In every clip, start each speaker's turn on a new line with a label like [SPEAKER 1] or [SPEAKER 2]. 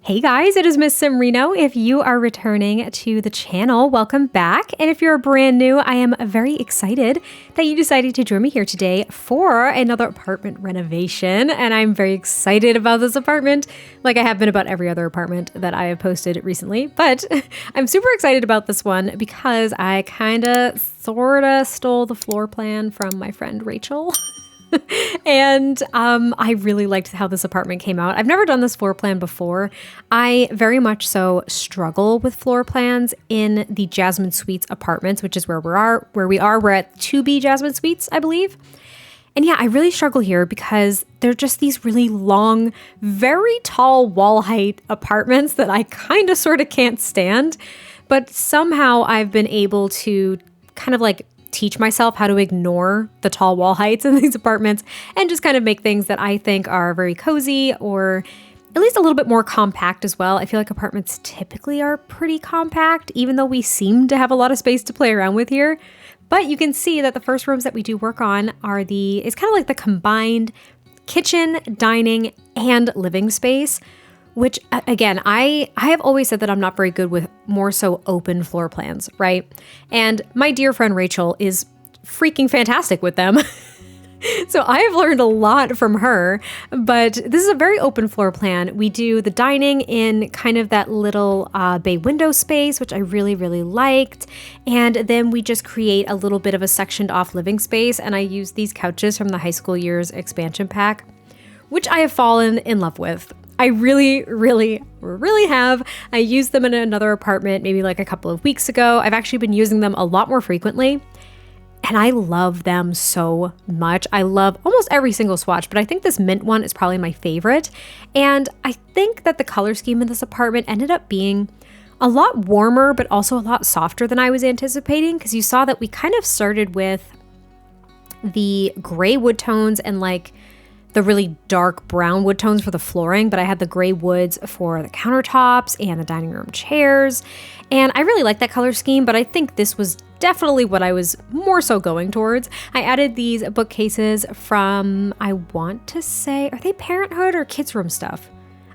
[SPEAKER 1] Hey guys, it is MissSimReno. If you are returning to the channel, welcome back. And if you're brand new, I am very excited that you decided to join me here today for another apartment renovation. And I'm very excited about this apartment, like I have been about every other apartment that I have posted recently. But I'm super excited about this one because I sort of stole the floor plan from my friend Rachel. And I really liked how this apartment came out. I've never done this floor plan before. I very much so struggle with floor plans in the Jasmine Suites apartments, which is where we are. We're at 2B Jasmine Suites, I believe. And yeah, I really struggle here because they're just these really long, very tall wall height apartments that I sort of can't stand. But somehow I've been able to teach myself how to ignore the tall wall heights in these apartments and just make things that I think are very cozy or at least a little bit more compact as well. I feel like apartments typically are pretty compact, even though we seem to have a lot of space to play around with here. But you can see that the first rooms that we do work on are it's kind of like the combined kitchen, dining, and living space, which again, I have always said that I'm not very good with more so open floor plans, right? And my dear friend Rachel is freaking fantastic with them. So I have learned a lot from her, but this is a very open floor plan. We do the dining in kind of that little bay window space, which I really, really liked. And then we just create a little bit of a sectioned off living space. And I use these couches from the high school years expansion pack, which I have fallen in love with. I really, really, really have. I used them in another apartment maybe like a couple of weeks ago. I've actually been using them a lot more frequently, and I love them so much. I love almost every single swatch, but I think this mint one is probably my favorite. And I think that the color scheme in this apartment ended up being a lot warmer, but also a lot softer than I was anticipating, because you saw that we kind of started with the gray wood tones and the really dark brown wood tones for the flooring, but I had the gray woods for the countertops and the dining room chairs. And I really like that color scheme, but I think this was definitely what I was more so going towards. I added these bookcases from, I want to say, are they Parenthood or Kids Room stuff?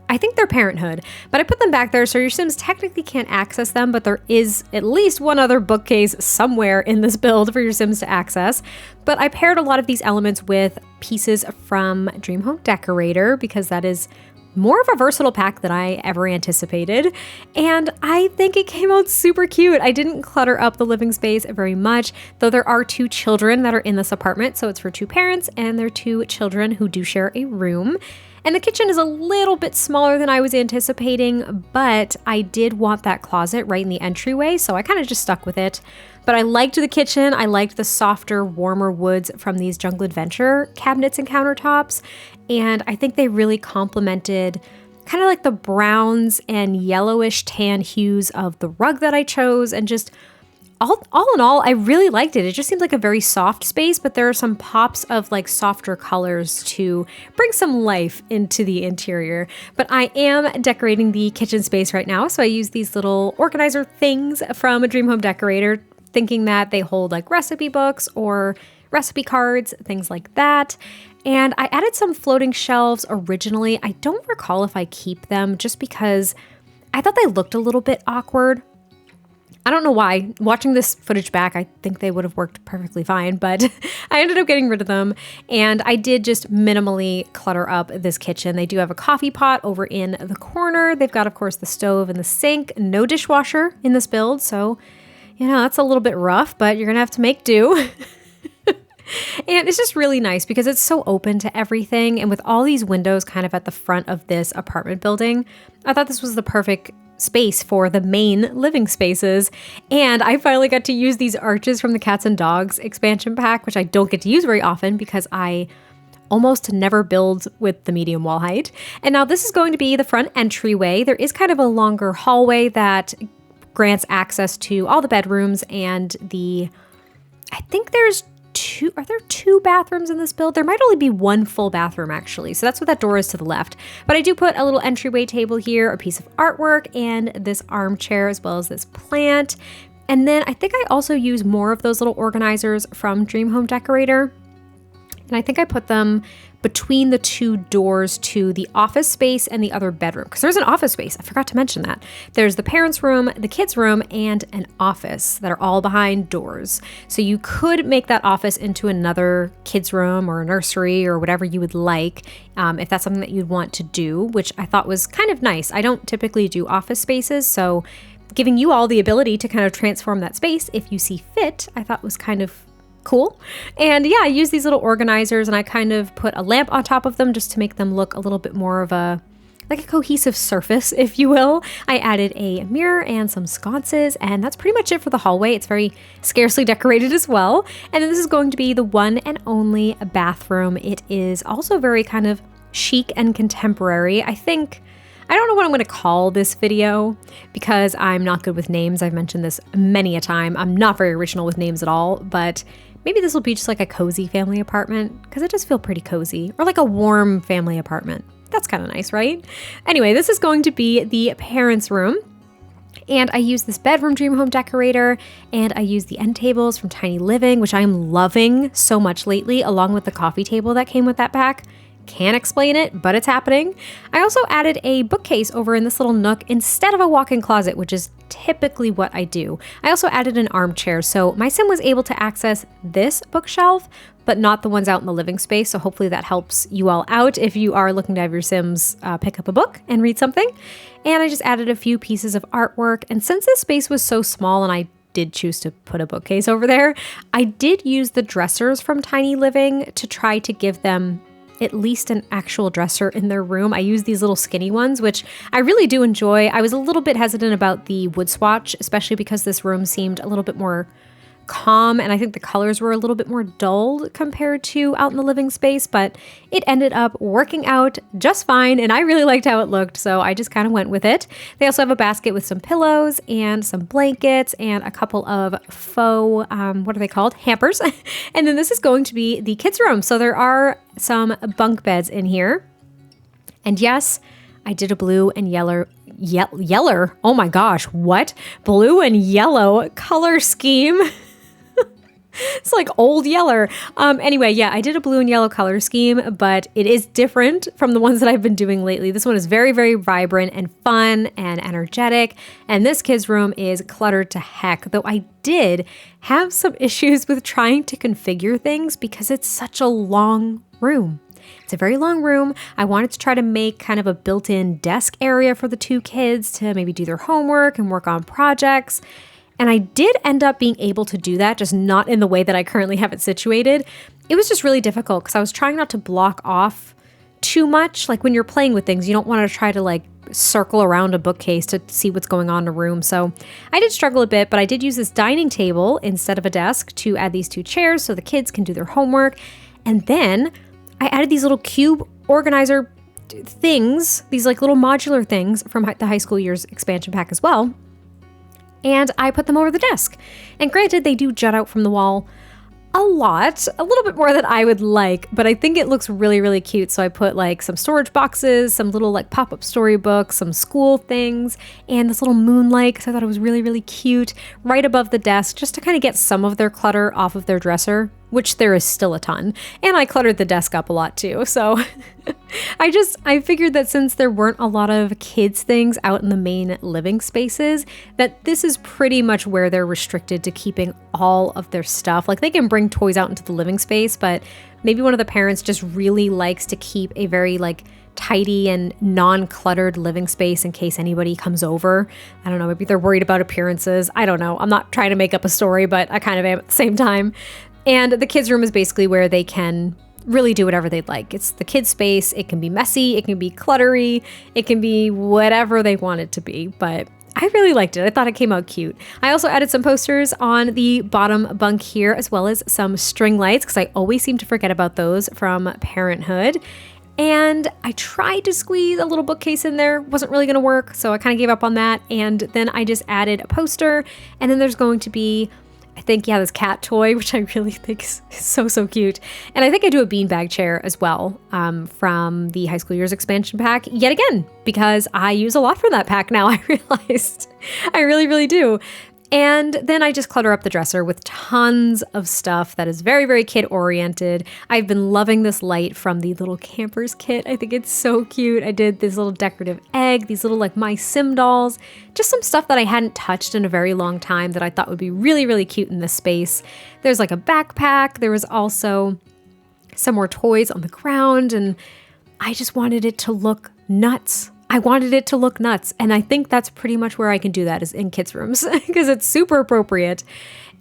[SPEAKER 1] I think they're Parenthood, but I put them back there so your Sims technically can't access them, but there is at least one other bookcase somewhere in this build for your Sims to access. But I paired a lot of these elements with pieces from Dream Home Decorator because that is more of a versatile pack than I ever anticipated. And I think it came out super cute. I didn't clutter up the living space very much, though there are 2 children that are in this apartment. So it's for 2 parents and their 2 children who do share a room. And the kitchen is a little bit smaller than I was anticipating, but I did want that closet right in the entryway, so I kind of just stuck with it. But I liked the kitchen. I liked the softer, warmer woods from these Jungle Adventure cabinets and countertops. And I think they really complemented kind of like the browns and yellowish tan hues of the rug that I chose, and just all in all, I really liked it. It just seemed like a very soft space, but there are some pops of softer colors to bring some life into the interior. But I am decorating the kitchen space right now, so I use these little organizer things from a Dream Home Decorator, thinking that they hold recipe books or recipe cards, things like that. And I added some floating shelves originally. I don't recall if I keep them just because I thought they looked a little bit awkward. I don't know why. Watching this footage back, I think they would have worked perfectly fine, but I ended up getting rid of them. And I did just minimally clutter up this kitchen. They do have a coffee pot over in the corner. They've got, of course, the stove and the sink. No dishwasher in this build, so, that's a little bit rough, but you're going to have to make do. And it's just really nice because it's so open to everything. And with all these windows kind of at the front of this apartment building, I thought this was the perfect space for the main living spaces. And I finally got to use these arches from the Cats and Dogs expansion pack, which I don't get to use very often because I almost never build with the medium wall height. And now this is going to be the front entryway. There is kind of a longer hallway that grants access to all the bedrooms and I think there's are there 2 bathrooms in this build? There might only be 1 full bathroom actually. So that's what that door is to the left. But I do put a little entryway table here, a piece of artwork, and this armchair as well as this plant. And then I think I also use more of those little organizers from Dream Home Decorator. And I think I put them between the two doors to the office space and the other bedroom. Because there's an office space. I forgot to mention that. There's the parents' room, the kids' room, and an office that are all behind doors. So you could make that office into another kids' room or a nursery or whatever you would like, if that's something that you'd want to do, which I thought was kind of nice. I don't typically do office spaces, so giving you all the ability to kind of transform that space if you see fit, I thought was kind of cool. And yeah, I use these little organizers and I kind of put a lamp on top of them just to make them look a little bit more of a cohesive surface, if you will. I added a mirror and some sconces, and that's pretty much it for the hallway. It's very scarcely decorated as well. And then this is going to be the one and only bathroom. It is also very kind of chic and contemporary. I don't know what I'm going to call this video because I'm not good with names. I've mentioned this many a time. I'm not very original with names at all, but maybe this will be just like a cozy family apartment because it does feel pretty cozy, or like a warm family apartment. That's kind of nice, right? Anyway, this is going to be the parents' room. And I use this bedroom dream home decorator, and I use the end tables from Tiny Living, which I am loving so much lately, along with the coffee table that came with that pack. Can't explain it, but it's happening. I also added a bookcase over in this little nook instead of a walk-in closet, which is typically what I do. I also added an armchair, so my sim was able to access this bookshelf, but not the ones out in the living space. So hopefully that helps you all out if you are looking to have your sims pick up a book and read something. And I just added a few pieces of artwork. And since this space was so small and I did choose to put a bookcase over there, I did use the dressers from Tiny Living to try to give them at least an actual dresser in their room. I use these little skinny ones, which I really do enjoy. I was a little bit hesitant about the wood swatch, especially because this room seemed a little bit more calm, and I think the colors were a little bit more dull compared to out in the living space, but it ended up working out just fine, and I really liked how it looked, so I just kind of went with it. They also have a basket with some pillows and some blankets and a couple of faux, what are they called? Hampers. And then this is going to be the kids' room, so there are some bunk beds in here. And yes, I did a blue and yellow, oh my gosh, what? Blue and yellow color scheme. It's like old yeller. Anyway, yeah, I did a blue and yellow color scheme, but it is different from the ones that I've been doing lately. This one is very, very vibrant and fun and energetic. And this kid's room is cluttered to heck, though I did have some issues with trying to configure things because it's such a long room. It's a very long room. I wanted to try to make kind of a built-in desk area for the two kids to maybe do their homework and work on projects. And I did end up being able to do that, just not in the way that I currently have it situated. It was just really difficult because I was trying not to block off too much. Like when you're playing with things, you don't want to try to like circle around a bookcase to see what's going on in a room. So I did struggle a bit, but I did use this dining table instead of a desk to add these two chairs so the kids can do their homework. And then I added these little cube organizer things, these like little modular things from the high school years expansion pack as well. And I put them over the desk. And granted, they do jut out from the wall a little bit more than I would like, but I think it looks really, really cute. So I put like some storage boxes, some little like pop-up storybooks, some school things, and this little moonlight, because I thought it was really, really cute, right above the desk, just to kind of get some of their clutter off of their dresser, which there is still a ton. And I cluttered the desk up a lot too. So I figured that since there weren't a lot of kids things out in the main living spaces, that this is pretty much where they're restricted to keeping all of their stuff. Like they can bring toys out into the living space, but maybe one of the parents just really likes to keep a very like tidy and non-cluttered living space in case anybody comes over. I don't know, maybe they're worried about appearances. I don't know. I'm not trying to make up a story, but I kind of am at the same time. And the kids' room is basically where they can really do whatever they'd like. It's the kids' space. It can be messy. It can be cluttery. It can be whatever they want it to be. But I really liked it. I thought it came out cute. I also added some posters on the bottom bunk here, as well as some string lights, because I always seem to forget about those from Parenthood. And I tried to squeeze a little bookcase in there. Wasn't really going to work, so I kind of gave up on that. And then I just added a poster. And then there's going to be, I think, yeah, this cat toy, which I really think is so, so cute. And I think I do a beanbag chair as well from the high school years expansion pack, yet again, because I use a lot from that pack now, I realized. I really, really do. And then I just clutter up the dresser with tons of stuff that is very, very kid oriented. I've been loving this light from the little campers kit. I think it's so cute. I did this little decorative egg, these little like My Sim dolls, just some stuff that I hadn't touched in a very long time that I thought would be really, really cute in this space. There's like a backpack. There was also some more toys on the ground, and I just wanted it to look nuts. I wanted it to look nuts. And I think that's pretty much where I can do that is in kids' rooms because it's super appropriate.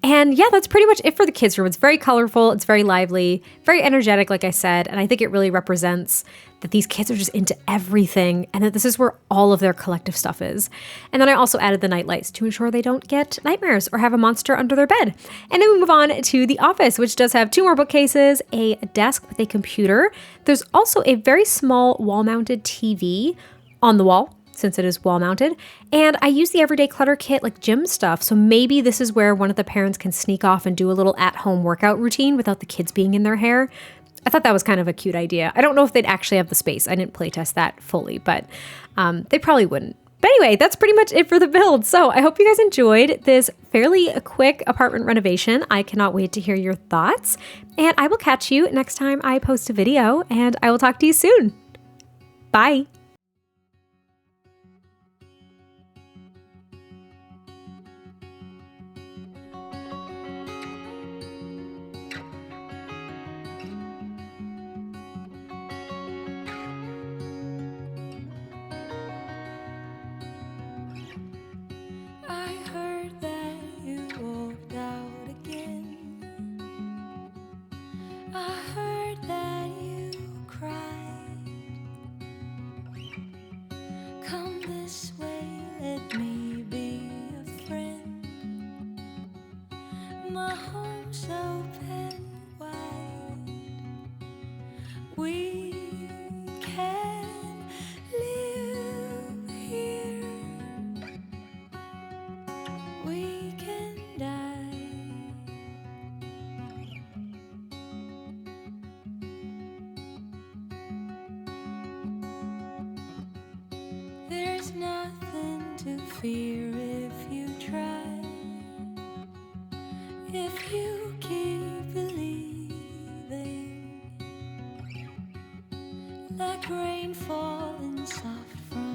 [SPEAKER 1] And yeah, that's pretty much it for the kids' room. It's very colorful. It's very lively, very energetic, like I said. And I think it really represents that these kids are just into everything and that this is where all of their collective stuff is. And then I also added the night lights to ensure they don't get nightmares or have a monster under their bed. And then we move on to the office, which does have 2 more bookcases, a desk with a computer. There's also a very small wall-mounted TV on the wall, since it is wall mounted. And I use the everyday clutter kit like gym stuff. So maybe this is where one of the parents can sneak off and do a little at-home workout routine without the kids being in their hair. I thought that was kind of a cute idea. I don't know if they'd actually have the space. I didn't play test that fully, but they probably wouldn't. But anyway, that's pretty much it for the build. So I hope you guys enjoyed this fairly quick apartment renovation. I cannot wait to hear your thoughts. And I will catch you next time I post a video, and I will talk to you soon. Bye.
[SPEAKER 2] We can live here. We can die. There's nothing to fear if you try. If you keep believing, like rain falling soft from